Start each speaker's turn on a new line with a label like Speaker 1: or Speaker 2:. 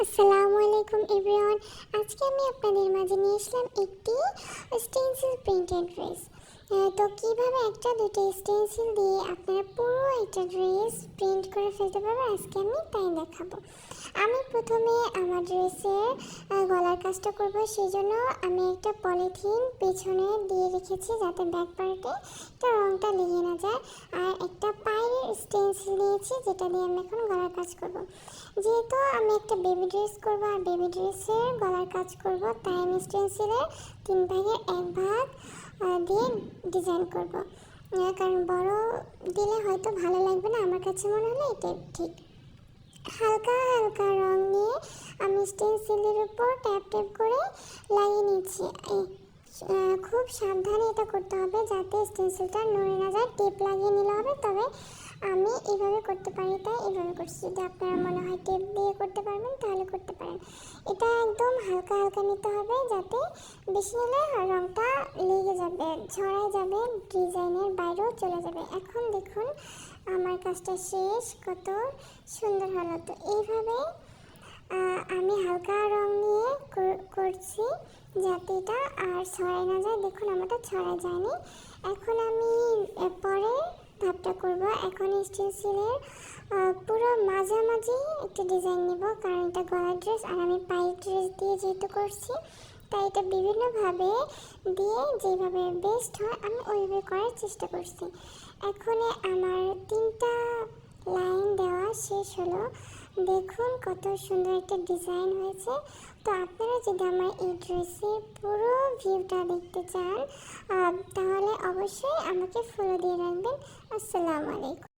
Speaker 1: আসসালামু আলাইকুম এভরিওয়ান। আজকে আমি আপনাদের মাঝে নিয়ে আসলাম একটি স্টেনসিল প্রিন্টেড ড্রেস। তো কীভাবে একটা দুটো স্টেনসিল দিয়ে আপনারা পুরো একটা ড্রেস প্রিন্ট করে ফেলতে পারবেন আজকে আমি তাই দেখাবো। আমি প্রথমে আমার ড্রেসের গলার কাজটা করব, সেই জন্য আমি একটা পলিথিন পেছনে দিয়ে রেখেছি যাতে ব্যাক পার্টে একটা রঙটা লেগে না যায়। আর একটা পায়ের স্টেনসিল নিয়েছি যেটা দিয়ে আমি এখন গলার কাজ করব। যেহেতু আমি একটা বেবি ড্রেস করব আর বেবি ড্রেসের গলার কাজ করব, তাই আমি স্টেনসিলের 3/1 দিয়ে ডিজাইন করব। কারণ বড় দিলে হয়তো ভালো লাগবে না, আমার কাছে মনে হলো এটাই ঠিক। হালকা হালকা রং নিয়ে আমি স্টেনসিলের উপর ট্যাপ ট্যাপ করে লাগিয়ে নিচ্ছি। খুব সাবধানে এটা করতে হবে যাতে স্টেনসিলটা নড়ে না যায়। টেপ লাগিয়ে নিলে হবে, তবে আমি এইভাবে করতে পারি তাই এইভাবে করছি। যদি আপনারা মনে হয় টেপ দিয়ে করতে পারবেন তাহলে করতে পারেন। এটা একদম হালকা হালকা নিতে হবে যাতে বেশি নিলে রঙটা লেগে যাবে, ছড়াই যাবে, ডিজাইনের বাইরেও চলে যাবে। এখন দেখুন আমার কাজটা শেষ, কত সুন্দর হলো। তো এইভাবে আমি হালকা রং নিয়ে করছি যাতে এটা আর ছড়াই না যায়। দেখুন আমারটা ছড়াই যায়নি। এখন আমি পরে ধাপটা করব। এখন স্টেনসিলের পুরো মাঝামাঝি একটা ডিজাইন নেব, কারণ এটা গলার ড্রেস আর আমি পায়ের ড্রেস দিয়ে যেহেতু করছি, তাই এটা বিভিন্নভাবে দিয়ে যেভাবে বেস্ট হয় আমি ওইভাবে করার চেষ্টা করছি। এখন আমার 3টা লাইন দেওয়া শেষ হলো। দেখুন কত সুন্দর একটা ডিজাইন হয়েছে। তো আপনারা যদি আমার এই ড্রেসের পুরো ভিউটা দেখতে চান তাহলে অবশ্যই আমাকে ফলো দিয়ে রাখবেন। আসসালামু আলাইকুম।